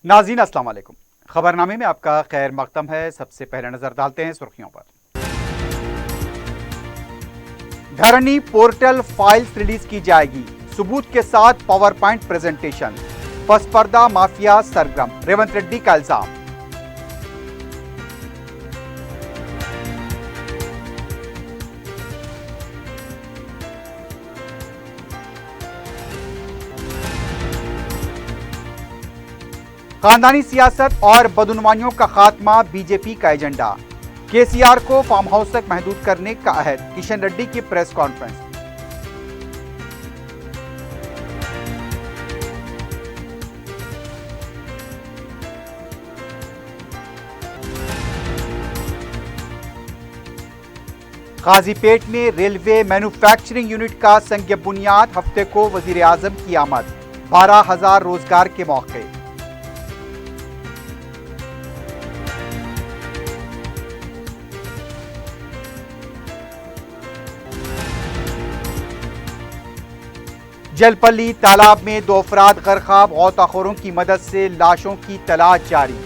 नाज़रीन अस्सलाम वालेकुम। खबरनामे में आपका खैर मकदम है। सबसे पहले नजर डालते हैं सुर्खियों पर। धरनी पोर्टल फाइल्स रिलीज की जाएगी, सबूत के साथ पावर पॉइंट प्रेजेंटेशन। पसपर्दा माफिया सरगर्म, रेवंत रेड्डी का इल्जाम। खानदानी सियासत और बदनुमानियों का खात्मा बीजेपी का एजेंडा। केसीआर को फार्म हाउस तक महदूद करने का अहद, किशन रेड्डी की प्रेस कॉन्फ्रेंस। गाजीपेट में रेलवे मैन्युफैक्चरिंग यूनिट का संग बुनियाद, हफ्ते को वजीर आजम की आमद। 12,000 रोजगार के मौके। जलपल्ली तालाब में 2 अफराद गरकाब, गौताखोरों की मदद से लाशों की तलाश जारी।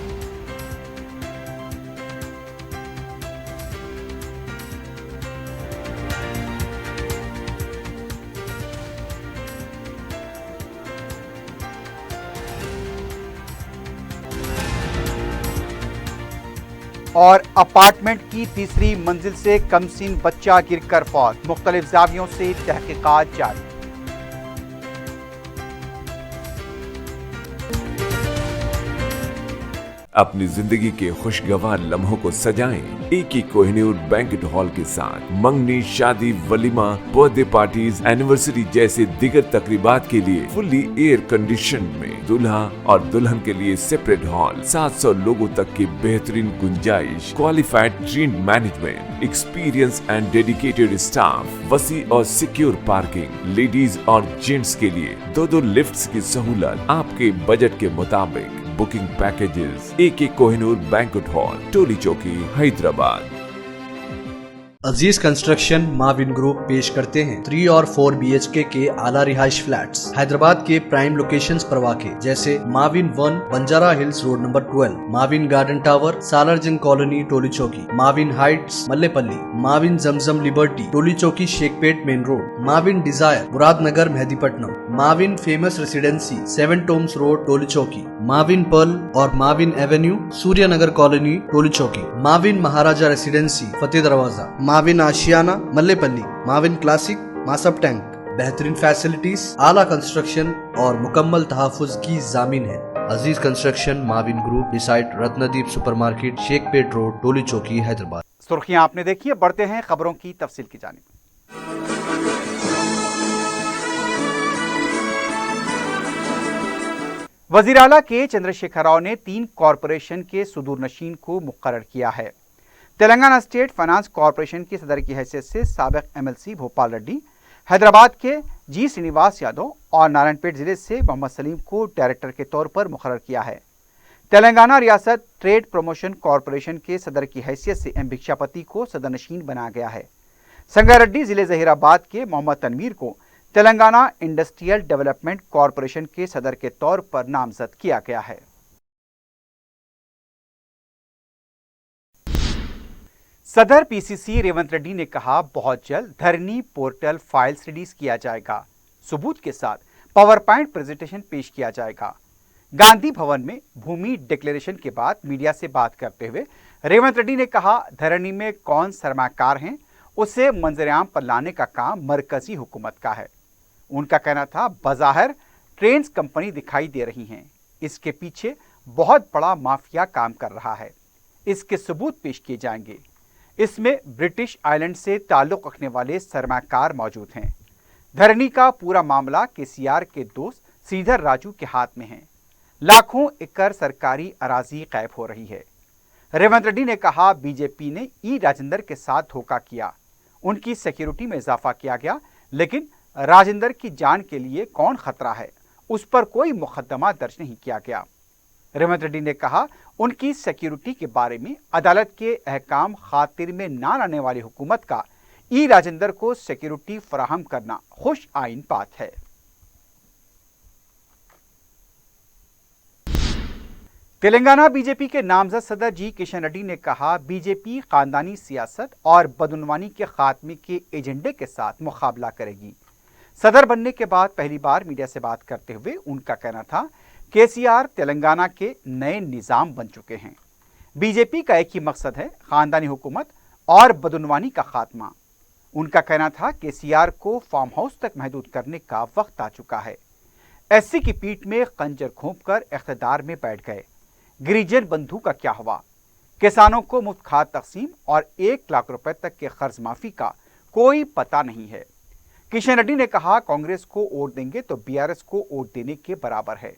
और अपार्टमेंट की तीसरी मंजिल से कमसिन बच्चा गिरकर फौत, मुख्तलिफ जावियों से तहकीकात जारी। अपनी जिंदगी के खुशगवार लम्हों को सजाएं एक कोहिनूर बैंक्वेट हॉल के साथ। मंगनी, शादी, वलीमा, बर्थडे पार्टीज, एनिवर्सरी जैसे दिगर तकरीबात के लिए फुल्ली एयर कंडीशन में दूल्हा और दुल्हन के लिए सेपरेट हॉल, 700 लोगों तक की बेहतरीन गुंजाइश, qualified trained management, experience and dedicated staff, वसी और सिक्योर पार्किंग, लेडीज और जेंट्स के लिए 2 लिफ्ट्स की सहूलत आपके बजट के मुताबिक। Booking packages AK Kohinoor banquet hall, Toli Chowki, Hyderabad. Aziz construction Mavin group पेश करते हैं 3 और 4 BHK के आला रिहाइश फ्लैट्स हैदराबाद के प्राइम लोकेशंस पर वाक़े, जैसे Mavin 1 Banjara hills road number 12, Mavin garden tower Salarjung colony Toli Chowki, Mavin heights Mallepally, Mavin Zamzam liberty Toli Chowki Shaikpet main road, Mavin desire Muradnagar Mehdipatnam, Mavin famous residency 7 tombs road Toli Chowki, Mavin pearl और Mavin avenue Suryanagar colony Toli Chowki, Mavin Maharaja residency Fateh Darwaza, Mavin Ashiana Mallepally, Mavin classic Masab tank. बेहतरीन फैसिलिटीज, आला कंस्ट्रक्शन और मुकम्मल तहफ़्फ़ुज़ की ज़ामीन है। Aziz construction Mavin group, beside Ratnadeep supermarket, Shaikpet road, Toli Chowki, Hyderabad. सुर्खियां आपने देखी है, बढ़ते हैं खबरों की तफसील की जानिब। वज़ीर आला के चंद्रशेखर राव ने 3 कॉरपोरेशन के सुदूर नशीन को मुकर्रर किया है। तेलंगाना स्टेट फाइनेंस कॉरपोरेशन की सदर की हैसियत से साबिक MLC भोपाल रेड्डी, हैदराबाद के G श्रीनिवास यादव और नारायणपेट जिले से मोहम्मद सलीम को डायरेक्टर के तौर पर मुकर्रर किया है। तेलंगाना रियासत ट्रेड प्रमोशन कॉरपोरेशन के सदर की हैसियत से M भिक्षापति को सदर नशीन बनाया गया है। संगारेड्डी जिले जहीराबाद के मोहम्मद तनवीर को तेलंगाना इंडस्ट्रियल डेवलपमेंट कॉरपोरेशन के सदर के तौर पर नामजद किया गया है। सदर PCC रेवंत रेड्डी ने कहा, बहुत जल्द धरनी पोर्टल फाइल्स रिलीज किया जाएगा, सबूत के साथ पावर पॉइंट प्रेजेंटेशन पेश किया जाएगा। गांधी भवन में भूमि डिक्लेरेशन के बाद मीडिया से बात करते हुए रेवंत रेड्डी ने कहा, धरनी में कौन सरमाकार हैं उसे मंजरेआम पर लाने का काम मरकजी हुकूमत का है। उनका कहना था, बज़ाहिर ट्रेन्स कंपनी दिखाई दे रही हैं, इसके पीछे बहुत बड़ा माफिया काम कर रहा है, इसके सबूत पेश किए जाएंगे। इसमें ब्रिटिश आइलैंड से ताल्लुक़ रखने वाले सरमाकार मौजूद हैं। धरनी का पूरा मामला केसीआर के दोस्त श्रीधर राजू के हाथ में है। लाखों एकड़ सरकारी अराजी गायब हो रही है। रेवंत रेड्डी ने कहा, बीजेपी ने ई राजेंद्र के साथ धोखा किया, उनकी सिक्योरिटी में इजाफा किया गया, लेकिन राजेंद्र की जान के लिए कौन खतरा है, उस पर कोई मुकदमा दर्ज नहीं किया गया। रेवंत रेड्डी ने कहा, उनकी सिक्योरिटी के बारे में अदालत के अहकाम खातिर में ना लाने वाली हुकूमत का ई राजेंद्र को सिक्योरिटी फराहम करना खुश आइन बात है। तेलंगाना बीजेपी के नामजद सदर जी किशन रेड्डी ने कहा, बीजेपी खानदानी सियासत और बदउनवानी के खात्मे के एजेंडे के साथ मुकाबला करेगी। सदर बनने के बाद पहली बार मीडिया से बात करते हुए उनका कहना था, केसीआर तेलंगाना के नए निजाम बन चुके हैं। बीजेपी का एक ही मकसद है, खानदानी हुकूमत और बदउनवानी का खात्मा। उनका कहना था, केसीआर को फार्म हाउस तक महदूद करने का वक्त आ चुका है। एससी की पीठ में खंजर घोंपकर इख्तिदार में बैठ गए। गिरिजन बंधु का क्या हुआ? किसानों को मुफ्त खाद तकसीम और 1 लाख रुपए तक के कर्ज माफी का कोई पता नहीं है। किशन रेड्डी ने कहा, कांग्रेस को वोट देंगे तो बीआरएस को वोट देने के बराबर है।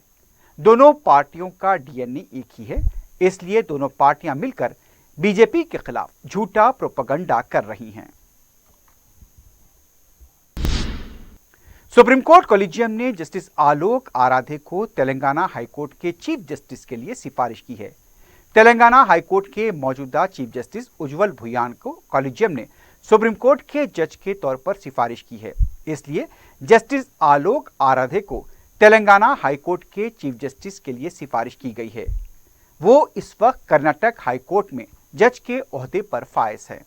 दोनों पार्टियों का डीएनए एक ही है, इसलिए दोनों पार्टियां मिलकर बीजेपी के खिलाफ झूठा प्रोपेगेंडा कर रही हैं। सुप्रीम कोर्ट कॉलेजियम ने जस्टिस आलोक आराधे को तेलंगाना हाईकोर्ट के चीफ जस्टिस के लिए सिफारिश की है। तेलंगाना हाईकोर्ट के मौजूदा चीफ जस्टिस उज्जवल भुयान को कॉलेजियम ने सुप्रीम कोर्ट के जज के तौर पर सिफारिश की है। इसलिए जस्टिस आलोक आराधे को तेलंगाना हाईकोर्ट के चीफ जस्टिस के लिए सिफारिश की गई है। वो इस वक्त कर्नाटक हाईकोर्ट में जज के ओहदे पर फायज है।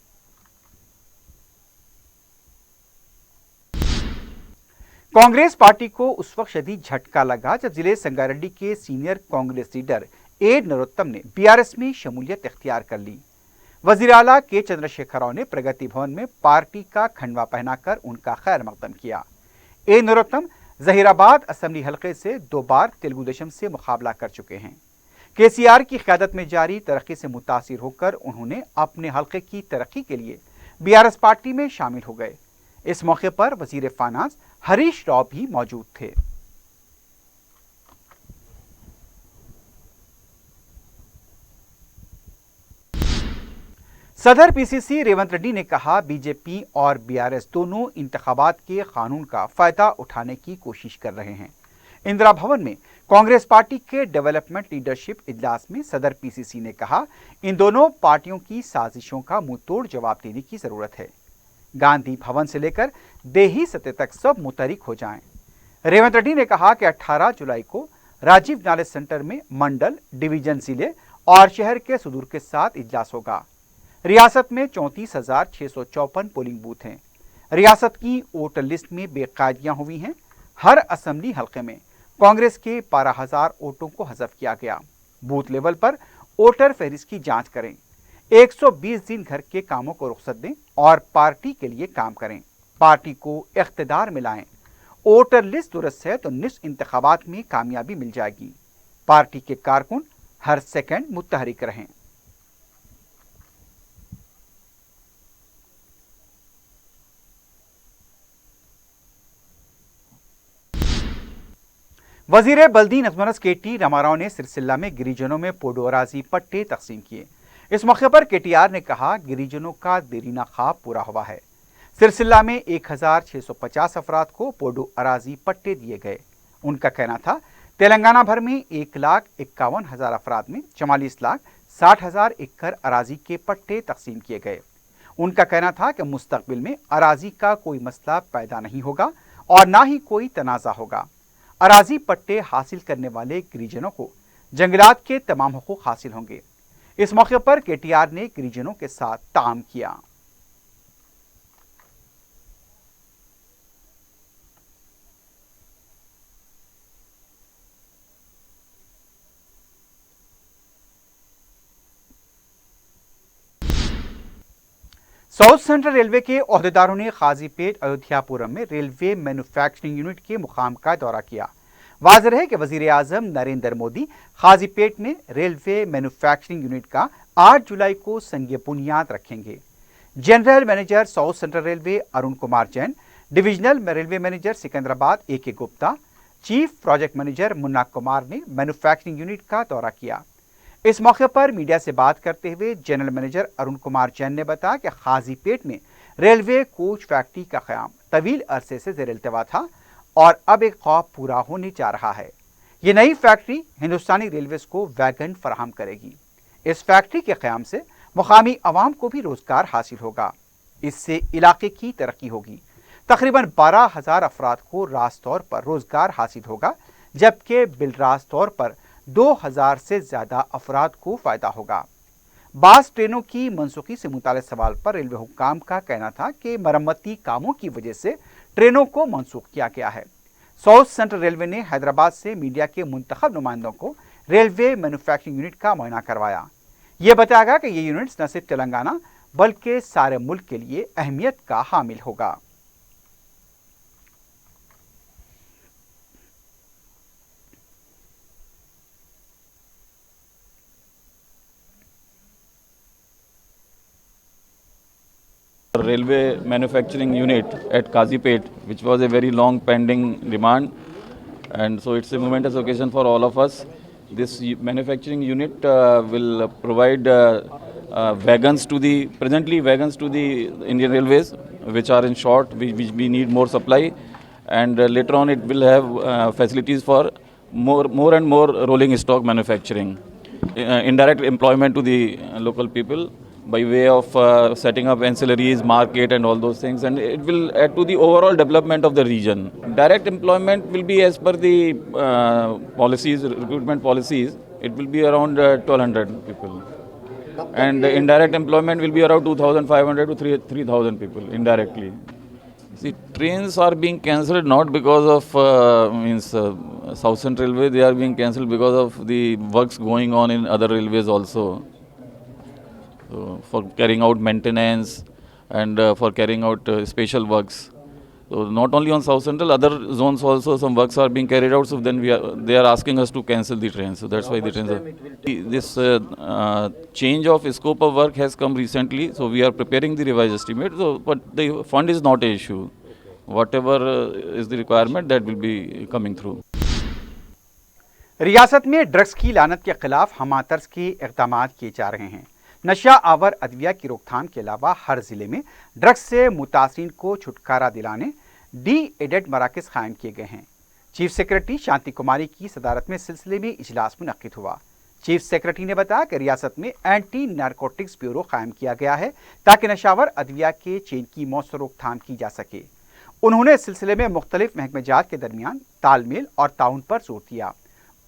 कांग्रेस पार्टी को उस वक्त शदीद झटका लगा जब जिले संगारेड्डी के senior Congress leader A Narottam ने बीआरएस में शमूलियत इख्तियार कर ली। वजीर आला के चंद्रशेखर राव ने प्रगति भवन में पार्टी का खंडवा पहनाकर उनका खैर मकदम किया। ए नरोत्तम जहीराबाद असेंबली हलके से 2 बार तेलुगु देशम से मुकाबला कर चुके हैं। केसीआर की क़यादत में जारी तरक्की से मुतासिर होकर उन्होंने अपने हलके की तरक्की के लिए बीआरएस पार्टी में शामिल हो गए। इस मौके पर वजीर फाइनेंस हरीश राव भी मौजूद थे। सदर पीसीसी रेवंत रेड्डी ने कहा, बीजेपी और बीआरएस दोनों इंतखाबात के कानून का फायदा उठाने की कोशिश कर रहे हैं। इंदिरा भवन में कांग्रेस पार्टी के डेवलपमेंट लीडरशिप इजलास में सदर पीसीसी ने कहा, इन दोनों पार्टियों की साजिशों का मुंहतोड़ जवाब देने की जरूरत है। गांधी भवन से लेकर देही सतह तक सब मुतहरिक हो जाएं। रेवंत रेड्डी ने कहा कि 18 जुलाई को राजीव नॉलेज सेंटर में मंडल, डिवीजन जिले और शहर के सुदूर के साथ इजलास होगा। रियासत में 34,654 पोलिंग बूथ हैं। रियासत की वोटर लिस्ट में बेकायदियां हुई हैं। हर असेंबली हलके में कांग्रेस के 12,000 वोटों को हज़फ किया गया। बूथ लेवल पर वोटर फहरिस्त की जांच करें। 120 दिन घर के कामों को रुख्सत दें और पार्टी के लिए काम करें। पार्टी को इख्तिदार में लाएं। वोटर लिस्ट दुरुस्त है तो निश्चित इंतखाबात में कामयाबी मिल जाएगी। पार्टी के कारकुन हर सेकंड मुतहरिक रहें। वजीर बल्दी नजमनस केटी रामाराव ने सिरसिल्ला में गिरिजनों में पोडो अराजी पट्टे तकसीम किए। इस मौके पर केटीआर ने कहा, गिरिजनों का देरीना ख्वाब पूरा हुआ है। सिरसिल्ला में 1,650 अफराद को पोडो अराजी पट्टे दिए गए। उनका कहना था, तेलंगाना भर में 1,51,000 अफराद में 44,60,000 एकड़ अराजी के पट्टे तकसीम किए गए। उनका कहना था कि मुस्तकबिल में अराजी का कोई मसला पैदा नहीं होगा और ना ही कोई तनाज़ा होगा। अराजी पट्टे हासिल करने वाले गिरिजनों को जंगलात के तमाम हुकूक हासिल होंगे। इस मौके पर केटीआर ने गिरिजनों के साथ ताम किया। साउथ सेंट्रल रेलवे के ओहदेदारों ने काजीपेट अयोध्यापुरम में रेलवे मैन्युफैक्चरिंग यूनिट के मुकाम का दौरा किया। वाज़ेह है कि वजीर आजम नरेंद्र मोदी काजीपेट में रेलवे मैन्युफैक्चरिंग यूनिट का 8 जुलाई को संग बुनियाद रखेंगे। General manager south central railway Arun Kumar Jain, divisional railway manager Secunderabad AK Gupta, chief project manager Munna Kumar ने मैन्युफैक्चरिंग यूनिट का दौरा किया। इस मौके पर मीडिया से बात करते हुए जनरल मैनेजर अरुण कुमार जैन ने बताया कि काजीपेट में रेलवे कोच फैक्ट्री का क़याम तवील अरसे से ज़ेर इल्तवा था और अब एक ख्वाब पूरा होने जा रहा है। ये नई फैक्ट्री हिंदुस्तानी रेलवेज को वैगन फराहम करेगी। इस फैक्ट्री के क़याम से मुकामी अवाम को भी रोजगार हासिल होगा। इससे इलाके की तरक्की होगी। तकरीबन 12,000 अफराद को रास तौर पर रोजगार हासिल होगा, जबकि बिलरास तौर पर 2000 سے زیادہ افراد کو فائدہ ہوگا۔ بعض ٹرینوں کی منسوخی سے متعلق سوال پر ریلوے حکام کا کہنا تھا کہ مرمتی کاموں کی وجہ سے ٹرینوں کو منسوخ کیا گیا ہے۔ ساؤتھ سینٹرل ریلوے نے حیدرآباد سے میڈیا کے منتخب نمائندوں کو ریلوے مینوفیکچرنگ یونٹ کا معائنہ کروایا۔ یہ بتایا گیا کہ یہ یونٹس نہ صرف تلنگانہ بلکہ سارے ملک کے لیے اہمیت کا حامل ہوگا۔ Railway manufacturing unit at Kazipet, which was a very long pending demand, and so it's a momentous occasion for all of us. This manufacturing unit will provide wagons to the Indian Railways, which are in short, which we need more supply, and later on it will have facilities for more and more rolling stock manufacturing, indirect employment to the local people by way of setting up ancillaries, market and all those things, and it will add to the overall development of the region. Direct employment will be as per the recruitment policies, it will be around 1200 people. And indirect employment will be around 2500 to 3000 people indirectly. See, trains are being cancelled not because of South Central Railway, they are being cancelled because of the works going on in other railways also. So, for carrying out maintenance and for carrying out special works. So not only on South Central, other zones also some works are being carried out. So then they are asking us to cancel the trains. So that's why the trains are. This change of scope of work has come recently. So we are preparing the revised estimate. So but the fund is not an issue. Whatever is the requirement, that will be coming through. ریاست میں drugs کی لعنت کے خلاف ہمہ طرز کے اقدامات کیے جا رہے ہیں۔ نشہ آور ادویہ کی روک تھام کے علاوہ ہر ضلع میں ڈرگس سے متاثرین کو چھٹکارا دلانے ڈی ایڈڈ مراکز قائم کیے گئے ہیں۔ چیف سیکرٹری شانتی کماری کی صدارت میں سلسلے میں اجلاس منعقد ہوا۔ چیف سیکرٹری نے بتایا کہ ریاست میں اینٹی نارکوٹکس بیورو قائم کیا گیا ہے تاکہ نشاور ادویہ کے چین کی مؤثر روک تھام کی جا سکے۔ انہوں نے اس سلسلے میں مختلف محکمہ جات کے درمیان تال میل اور تعاون پر زور دیا۔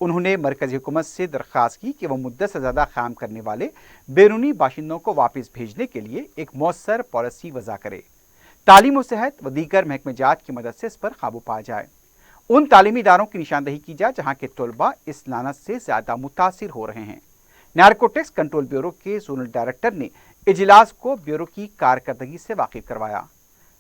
انہوں نے مرکزی حکومت سے درخواست کی کہ وہ مدت سے زیادہ قیام کرنے والے بیرونی باشندوں کو واپس بھیجنے کے لیے ایک مؤثر پالیسی وضع کرے۔ تعلیم و صحت و دیگر محکمہ جات کی مدد سے اس پر قابو پایا جائے۔ ان تعلیمی اداروں کی نشاندہی کی جائے جہاں کے طلباء اس لعنت سے زیادہ متاثر ہو رہے ہیں۔ نارکوٹکس کنٹرول بیورو کے زونل ڈائریکٹر نے اجلاس کو بیورو کی کارکردگی سے واقف کروایا۔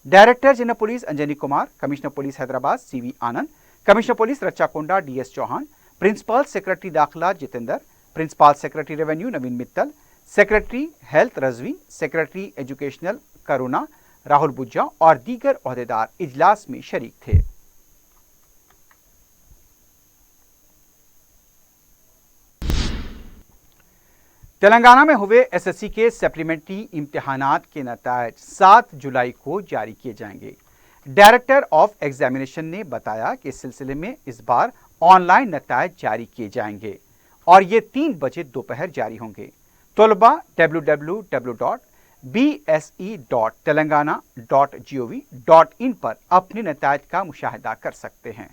Director general police Anjani Kumar, commissioner police Hyderabad C V Anand, commissioner police Rachakonda D S Chauhan, principal secretary داخلہ Jitender, principal secretary revenue Naveen Mittal, secretary health Rizvi, secretary educational Karuna Rahul Bojja اور دیگر عہدیدار اجلاس میں شریک تھے۔ تلنگانہ میں ہوئے ایس ایس سی کے سپلیمنٹری امتحانات کے نتائج 7 جولائی کو جاری کیے جائیں گے۔ ڈائریکٹر آف ایگزامینیشن نے بتایا کہ اس سلسلے میں اس بار آن لائن نتائج جاری کیے جائیں گے اور یہ 3 بجے دوپہر جاری ہوں گے۔ طلباء www.bse.telangana.gov.in پر اپنے نتائج کا مشاہدہ کر سکتے ہیں۔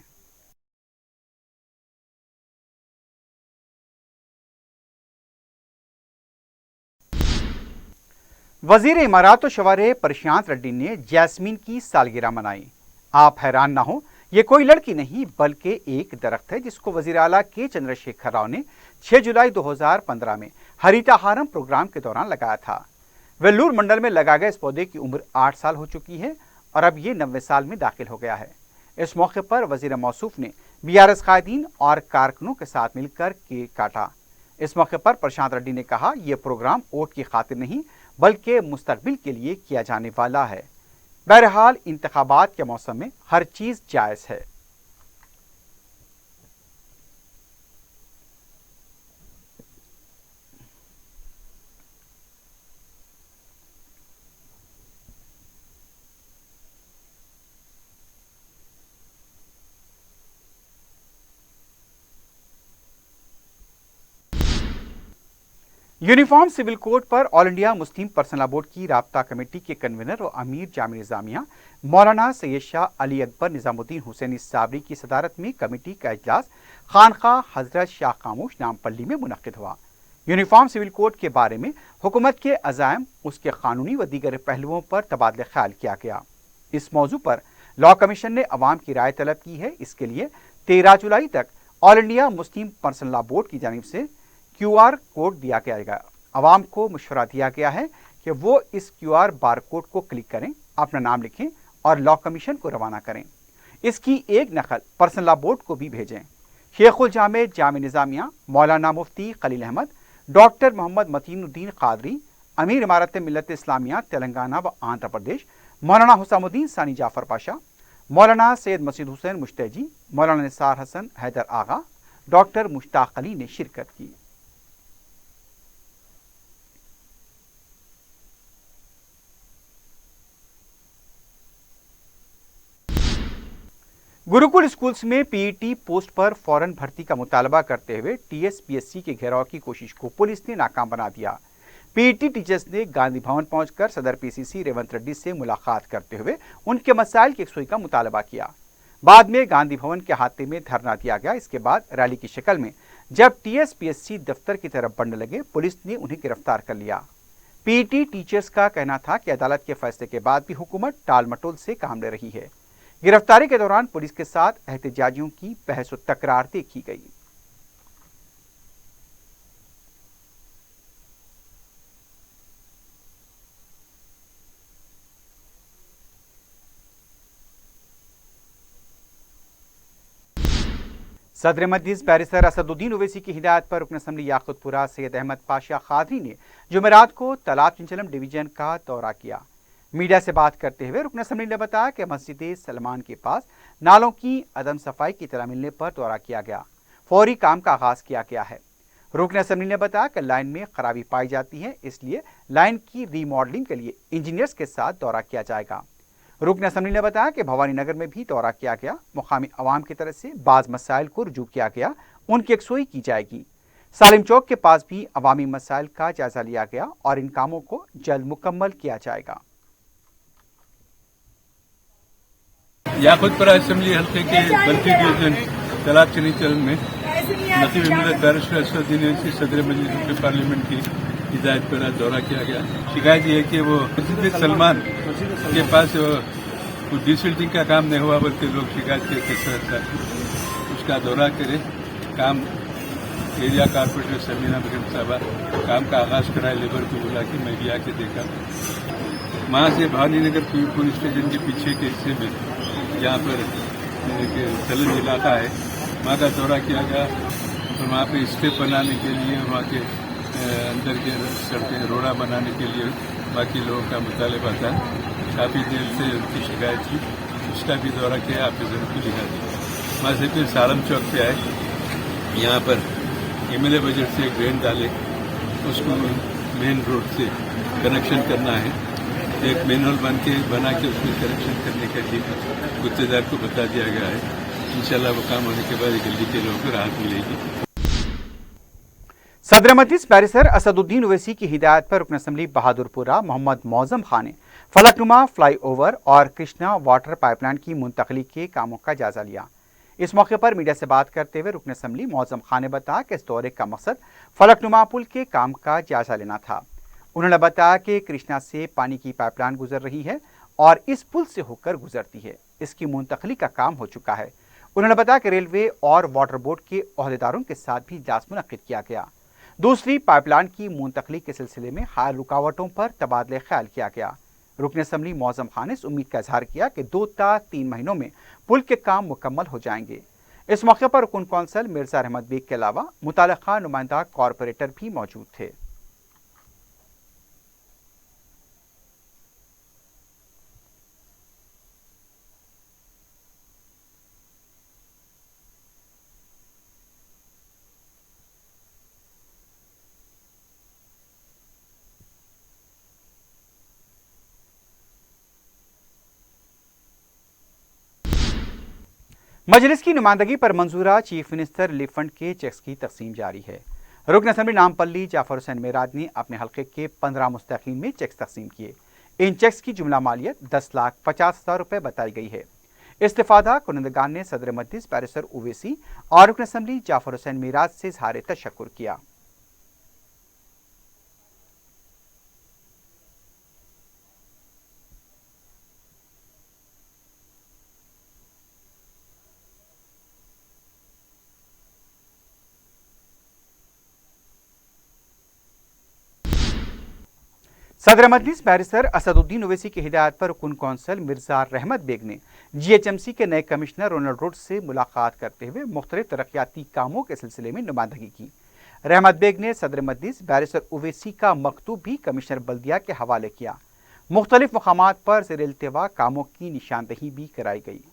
وزیر امارات و شورائے پرشانت ریڈی نے جیسمین کی سالگرہ منائی۔ آپ حیران نہ ہوں، یہ کوئی لڑکی نہیں بلکہ ایک درخت ہے جس کو وزیر اعلیٰ کے چندر شیکھر راؤ نے 6 جولائی 2015 میں ہریتا ہارم پروگرام کے دوران لگایا تھا۔ ویلور منڈل میں لگائے گئے اس پودے کی عمر 8 سال ہو چکی ہے اور اب یہ 90 سال میں داخل ہو گیا ہے۔ اس موقع پر وزیر موصوف نے BRS قائدین اور کارکنوں کے ساتھ مل کر کیک کاٹا۔ اس موقع پر پرشانت ریڈی نے کہا، یہ پروگرام ووٹ کی خاطر نہیں بلکہ مستقبل کے لیے کیا جانے والا ہے۔ بہرحال انتخابات کے موسم میں ہر چیز جائز ہے۔ यूनिफॉर्म सिविल कोड पर all India Muslim personal law board की राब्ता कमेटी के कन्वीनर और अमीर जामिया निजामिया मौलाना सैयद शाह अली अकबर निजामुद्दीन हुसैनी साबरी की सदारत में कमेटी का इजलास खानका हजरत शाह खामोश नामपल्ली में मुनक्किद हुआ। यूनिफॉर्म सिविल कोड के बारे में हुकूमत के अज़ाइम, उसके कानूनी व दीगर पहलुओं पर तबादला ख्याल किया गया। इस मौजू पर लॉ कमीशन ने अवाम की राय तलब की है। इसके लिए 13 जुलाई तक all India Muslim personal law board की जानिब से QR कोड दिया जाएगा। अवाम को मशवरा दिया गया है कि वो इस QR बार कोड को क्लिक करें, अपना नाम लिखें और लॉ कमीशन को रवाना करें। इसकी एक नकल पर्सनल लॉ बोर्ड को भी भेजें। शेखुल जामे जामिया निजामिया, मौलाना मुफ्ती खलील अहमद, डॉक्टर मोहम्मद मतीनुद्दीन कादरी, अमीर इमारत मिल्लत इस्लामिया तेलंगाना व आंध्र प्रदेश, मौलाना हुसैनुद्दीन सानी जाफर पाशा, मौलाना सैयद मसीद हुसैन मुश्तैजी, मौलाना निसार हसन हैदर आगा, डॉक्टर मुश्ताक अली ने शिरकत की। गुरुकुल स्कूल्स में पीईटी पोस्ट पर फौरन भर्ती का मुतालबा करते हुए टीएसपीएससी के घेराव की कोशिश को पुलिस ने नाकाम बना दिया। पीईटी टीचर्स ने गांधी भवन पहुंचकर सदर पीसीसी रेवंत रेड्डी से मुलाकात करते हुए उनके मसाइल की यकसुई का मुतालबा किया। बाद में गांधी भवन के अहाते में धरना दिया गया। इसके बाद रैली की शक्ल में जब टीएसपीएससी दफ्तर की तरफ बढ़ने लगे, पुलिस ने उन्हें गिरफ्तार कर लिया। पीईटी टीचर्स का कहना था कि अदालत के फैसले के बाद भी हुकूमत टाल मटोल से काम ले रही है। गिरफ्तारी के दौरान पुलिस के साथ एहतजाजियों की बहस और तकरार देखी गई। सदर मजलिस बैरिस्टर असदुद्दीन ओवैसी की हिदायत पर रुकन असम्बली याकुतपुरा सैयद अहमद पाशा कादरी ने जुमेरात को तालाब चिंचलम डिवीजन का दौरा किया। मीडिया से बात करते हुए रुकन असम्बली ने बताया कि मस्जिद सलमान के पास नालों की अदम सफाई की इत्तला मिलने पर दौरा किया गया। फौरी काम का आगाज किया गया है। रुकन असम्बली ने बताया कि लाइन में खराबी पाई जाती है, इसलिए लाइन की रीमॉडलिंग के लिए इंजीनियर्स के साथ दौरा किया जाएगा। रुकन असम्बली ने बताया कि भवानी नगर में भी दौरा किया गया। मुकामी अवाम की तरफ से बाज मसाइल को रुजू किया गया, उनकी यकसुई की जाएगी। सालिम चौक के पास भी अवामी मसाइल का जायजा लिया गया और इन कामों को जल्द मुकम्मल किया जाएगा। याकुतपुरा असेंबली हल्के के बल्कि डिवीजन तालाब चिंचल में नसीब मिल्लत बैरिस्टर असदुद्दीन ओवैसी सदर मजलिस पार्लियामेंट की हिदायत पर आज दौरा किया गया। शिकायत ये है कि वो मस्जिद सलमान के पास कुछ डिसबिल्डिंग का काम नहीं हुआ, बल्कि लोग शिकायत के साथ उसका दौरा करे। काम एरिया कारपोरेटर समीना बेगम साहबा काम का आगाज कराए, लेबर को बुला के मैं भी आके देखा। वहाँ से भवानी नगर पुलिस स्टेशन के पीछे के हिस्से में जहाँ पर चलन इलाका है, वहाँ का दौरा किया गया और वहाँ पे स्टेप बनाने के लिए, वहाँ के अंदर के सड़कें रोड़ा बनाने के लिए बाकी लोगों का मुतालबा था। काफ़ी देर से उनकी शिकायत थी, उसका भी दौरा किया, ऑफिसरों को लिखा दिया। वहाँ से फिर सालम चौक पे आए, यहाँ पर एमएलए बजट से ड्रेन डाले, उसको मेन रोड से कनेक्शन करना है। एक मैनुअल बना के उसमें कनेक्शन करने के लिए गुत्तेदार को बता दिया गया है। इंशाल्लाह वो काम होने के बाद दिल्ली के लोगों को राहत मिलेगी। सदर मजलिस बैरिस्टर असदुद्दीन ओवैसी की हिदायत पर रुकन असम्बली बहादुरपुरा मोहम्मद मौजम खान ने फलकनुमा फ्लाईओवर और कृष्णा वाटर पाइपलाइन की मुंतकली के कामों का जायजा लिया। इस मौके पर मीडिया से बात करते हुए रुकन असम्बली मौजम खान ने बताया कि इस दौरे का मकसद फलकनुमा पुल के काम का जायजा लेना था। उन्होंने बताया कि कृष्णा से पानी की पाइपलाइन गुजर रही है और इस पुल से होकर गुजरती है। इसकी मुंतकली का काम हो चुका है। उन्होंने बताया कि रेलवे और वाटर बोर्ड के ओहदेदारों के साथ भी इजलास मुनक्किद किया गया। दूसरी पाइपलाइन की मुंतकली के सिलसिले में हाल रुकावटों पर तबादले ख्याल किया गया। रुकन असम्बली मौजम खान ने इस उम्मीद का इजहार किया कि 2 या 3 महीनों में पुल के काम मुकम्मल हो जाएंगे। इस मौके पर रुकन कौंसल मिर्जा अहमद बेग के अलावा मुताल्लिका नुमाइंदा कॉरपोरेटर भी मौजूद थे। मजलिस की नुमाइंदगी पर मंजूरा चीफ मिनिस्टर रिलीफ फंड के चेक्स की तकसीम जारी है। रुकन असम्बली नामपल्ली जाफर हुसैन मेराज ने अपने हल्के के 15 मुस्तकीन में चेक्स तकसीम किए। इन चेक्स की जुमला मालियत 10,50,000 रुपए बताई गई है। इस्तिफादा कुनंदगान ने सदर मजलिस बैरिस्टर ओवैसी और रुकन असम्बली जाफर हुसैन मेराज से इजहार तशक्कुर किया। सदर मजलिस बैरिस्टर असदुद्दीन ओवैसी की हिदायत पर रुकन कौंसल मिर्जा रहमत बेग ने GHMC के नए कमिश्नर रोनाल्ड रोड से मुलाकात करते हुए मुख्तलिफ तरक्याती कामों के सिलसिले में नुमाइंदगी की। रहमत बेग ने सदर मजलिस बैरिस्टर ओवैसी का मकतूब भी कमिश्नर बल्दिया के हवाले किया। मुख्तलिफ मकामात पर ज़ेर इल्तिवा कामों की निशानदही भी कराई गई।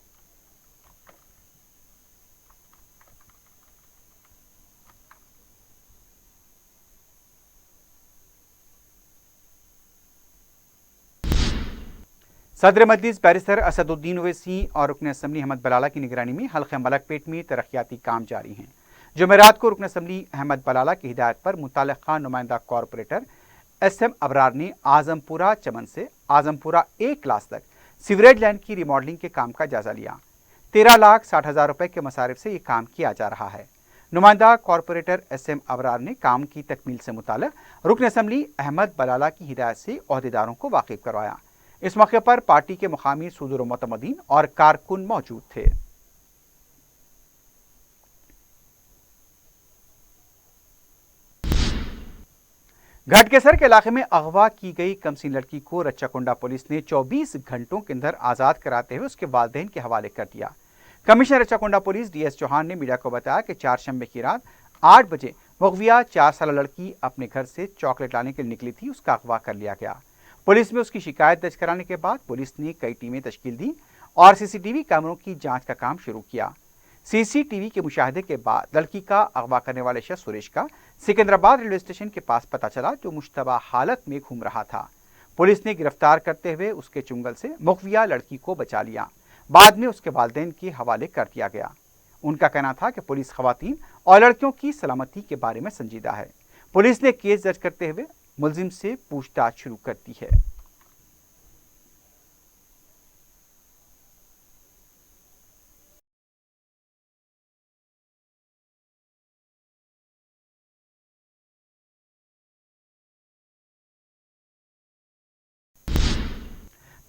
सदर मजलिस बैरिस्टर असदुद्दीन ओवैसी और रुकन असम्बली अहमद बलाला की निगरानी में हल्के मलकपेट में तरक्याती काम जारी हैं। जुमेरात को रुकन असम्बली अहमद बलाला की हिदायत पर मुताल्लिका नुमाइंदा कॉरपोरेटर SM अबरार ने आजमपुरा चमन से आजमपुरा A क्लास तक सीवरेज लाइन की रिमॉडलिंग के काम का जायजा लिया। 13,60,000 रुपए के मसारिफ से ये काम किया जा रहा है। नुमाइंदा कॉरपोरेटर SM अबरार ने काम की तकमील से मुताल्लिक रुकन असम्बली अहमद बलाला की हिदायत से ओहदेदारों को वाकिफ करवाया। इस मौके पर पार्टी के मुकामी सुदूर मोतमदीन और कारकुन मौजूद थे। घटकेसर के इलाके में अगवा की गई कमसीन लड़की को रच्चाकुंडा पुलिस ने 24 घंटों के अंदर आजाद कराते हुए उसके वालिदैन के हवाले कर दिया। Commissioner Rachakonda police DS Chauhan ने मीडिया को बताया कि 4 शंबे की रात 8 बजे मुगविया 4 साल लड़की अपने घर से चॉकलेट लाने के लिए निकली थी। उसका अगवा कर लिया गया। पुलिस में उसकी शिकायत दर्ज कराने के बाद पुलिस ने कई टीमें तश्कील दी और CCTV कैमरों की जांच का काम शुरू किया। CCTV के मुशाहिदे के बाद लड़की का अगवा करने वाले शख्स सुरेश का सिकंदराबाद रेलवे स्टेशन के पास पता चला, जो मुश्तबा हालत में घूम रहा था। पुलिस ने गिरफ्तार करते हुए उसके चुंगल से मुखविया लड़की को बचा लिया। बाद में उसके वालिदैन के हवाले कर दिया गया। उनका कहना था कि पुलिस खवातीन और लड़कियों की सलामती के बारे में संजीदा है। पुलिस ने केस दर्ज करते हुए मुलजिम से पूछताछ शुरू कर दी है।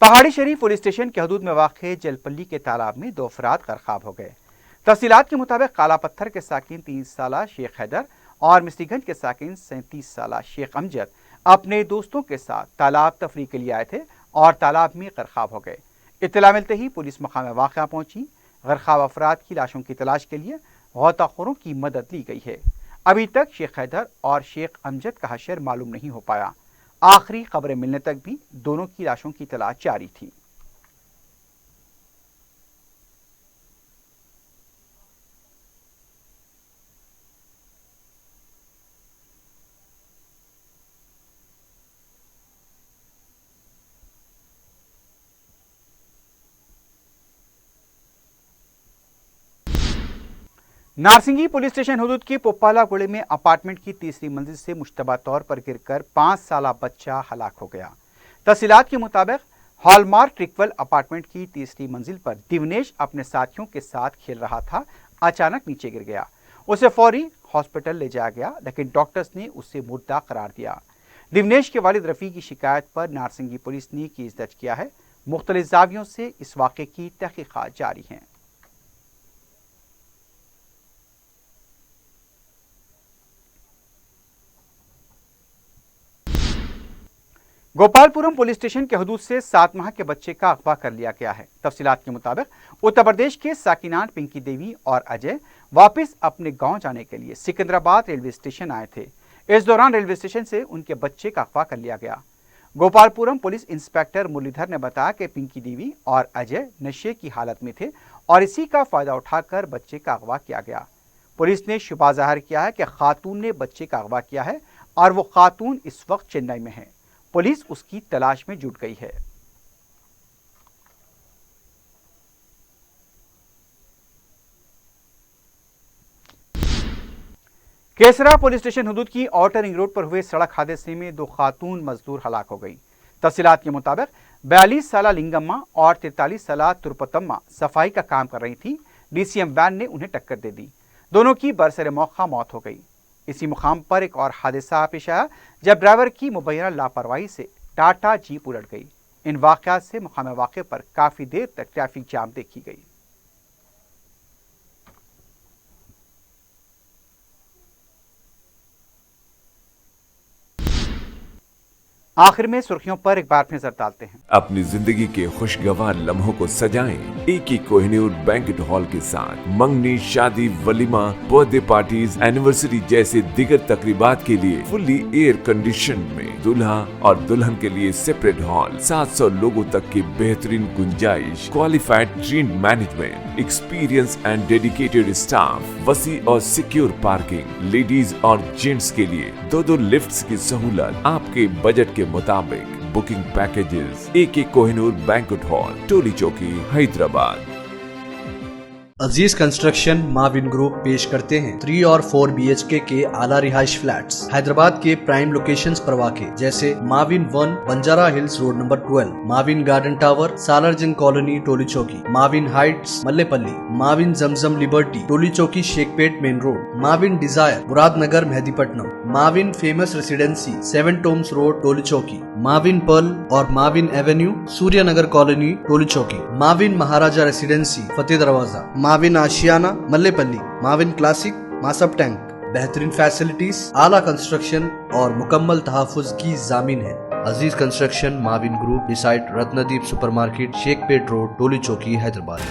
पहाड़ी शरीफ पुलिस स्टेशन के हदूद में वाक़े जलपल्ली के तालाब में 2 अफराद गरकाब हो गए। तफसीलात के मुताबिक काला पत्थर के साकिन 30 साला शेख हैदर और मिस्रीगंज के साकिन 37 साला शेख अमजद अपने दोस्तों के साथ तालाब तफरीह के लिए आए थे और तालाब में गरकाब हो गए। इत्तला मिलते ही पुलिस मकाम वाक़या पहुंची। गरकाब अफराद की लाशों की तलाश के लिए गौताखोरों की मदद ली गई है। अभी तक शेख हैदर और शेख अमजद का हशर मालूम नहीं हो पाया। आखिरी खबरें मिलने तक भी दोनों की लाशों की तलाश जारी थी। नारसिंगी पुलिस स्टेशन हदूद की पोपाला गुड़े में अपार्टमेंट की 3री मंजिल से मुश्तबा तौर पर गिरकर 5 साला बच्चा हलाक हो गया। तफसीलात के मुताबिक हॉलमार्क ट्रिकवेल अपार्टमेंट की 3री मंजिल पर दिवनेश अपने साथियों के साथ खेल रहा था। अचानक नीचे गिर गया। उसे फौरी हॉस्पिटल ले जाया गया, लेकिन डॉक्टर्स ने उसे मुर्दा करार दिया। दिवनेश के वालिद रफ़ी की शिकायत पर नारसिंगी पुलिस ने केस दर्ज किया है। मुख्तलिफ ज़ावियों से इस वाक़े की तहक़ीक़ात जारी हैं। गोपालपुरम पुलिस स्टेशन के हदूद से 7 माह के बच्चे का अगवा कर लिया गया है। तफसीलात के मुताबिक उत्तर प्रदेश के साकिनान पिंकी देवी और अजय वापस अपने गांव जाने के लिए सिकंदराबाद रेलवे स्टेशन आए थे। इस दौरान रेलवे स्टेशन से उनके बच्चे का अगवा कर लिया गया। गोपालपुरम पुलिस इंस्पेक्टर मुरलीधर ने बताया कि पिंकी देवी और अजय नशे की हालत में थे और इसी का फायदा उठाकर बच्चे का अगवा किया गया। पुलिस ने शुबा जाहिर किया है कि खातून ने बच्चे का अगवा किया है और वो खातून इस वक्त चेन्नई में है। पुलिस उसकी तलाश में जुट गई है। केसरा पुलिस स्टेशन हदूद की आउटर रिंग रोड पर हुए सड़क हादसे में 2 खातून मजदूर हलाक हो गई। तफसीलात के मुताबिक 42 साला लिंगम्मा और 43 साला तुरपतम्मा सफाई का काम कर रही थी। डीसीएम वैन ने उन्हें टक्कर दे दी। दोनों की बरसरे मौका मौत हो गई। इसी मुकाम पर एक और हादसा पेश आया जब ड्राइवर की मुबैना लापरवाही से टाटा जीप उलट गई। इन वाक़यात से मुकाम वाक़े पर काफ़ी देर तक ट्रैफिक जाम देखी गई। आखिर में सुर्खियों पर एक बार फिर नजर डालते हैं। अपनी जिंदगी के खुशगवार लम्हों को सजाएं एक ही कोहिनूर बैंक्वेट हॉल के साथ। मंगनी, शादी, वलीमा, बर्थडे पार्टीज, एनिवर्सरी जैसे दिगर तकरीबात के लिए फुल्ली एयर कंडीशन में दूल्हा और दुल्हन के लिए सेपरेट हॉल, 700 लोगों तक की बेहतरीन गुंजाइश, qualified train management, experience and dedicated staff, वसी और सिक्योर पार्किंग, लेडीज और जेंट्स के लिए 2 लिफ्ट्स की सहूलत, आपके बजट के मुताबिक बुकिंग पैकेजेस। एक Kohinoor banquet hall, Toli Chowki, Hyderabad. Aziz construction Mavin group पेश करते हैं 3 और 4 BHK के आला रिहाइश फ्लैट्स हैदराबाद के प्राइम लोकेशंस पर वाक़े जैसे Mavin 1 Banjara hills road number 12, Mavin garden tower Salarjung colony Toli Chowki, Mavin heights Mallepally, Mavin Zamzam liberty Toli Chowki Shaikpet main road, Mavin desire Muradnagar Mehdipatnam, Mavin famous residency 7 tombs road Toli Chowki, Mavin pearl और Mavin avenue Suryanagar colony Toli Chowki, Mavin Maharaja residency Fateh Darwaza, Mavin Ashiana Mallepally, Mavin classic Masab tank. बेहतरीन फैसिलिटीज, आला कंस्ट्रक्शन और मुकम्मल तहफ़्फ़ुज़ की जामिन है। Aziz construction Mavin group beside Ratnadeep supermarket Shaikpet road Toli Chowki Hyderabad.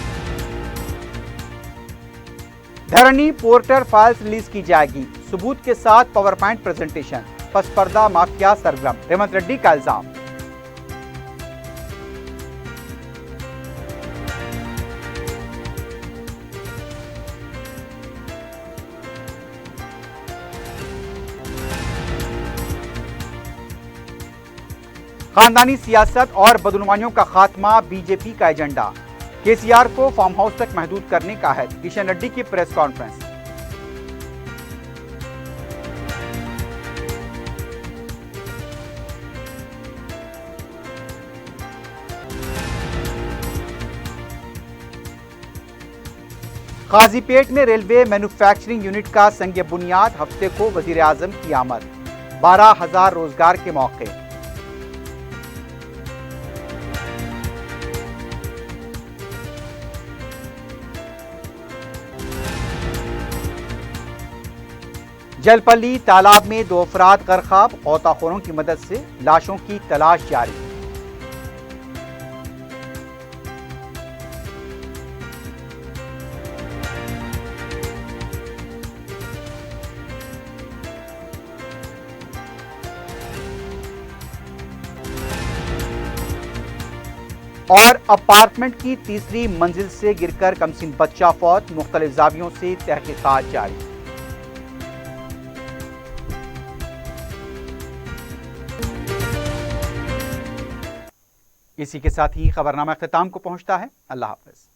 Dharani portal files release की जाएगी, सबूत के साथ पावर पॉइंट प्रेजेंटेशन। पसपर्दा माफिया सरगर्म, रेवंत रेड्डी का इल्जाम। खानदानी सियासत और बदनुमानियों का खात्मा बीजेपी का एजेंडा। केसीआर को फार्म हाउस तक महदूद करने का है। किशन रेड्डी की प्रेस कॉन्फ्रेंस। काजीपेट में रेलवे मैन्युफैक्चरिंग यूनिट का संग बुनियाद, हफ्ते को वजीर आजम की आमद। 12,000 रोजगार के मौके। जलपल्ली तालाब में 2 अफराद गर्काब, गोताखोरों की मदद से लाशों की तलाश जारी। और अपार्टमेंट की तीसरी मंजिल से गिरकर कमसिन बच्चा फौत, मुख्तलिफ जावियों से तहकीकात जारी। इसी के साथ ही खबरनामा ख्ताम को पहुंचता है। अल्लाह हाफ़िज़।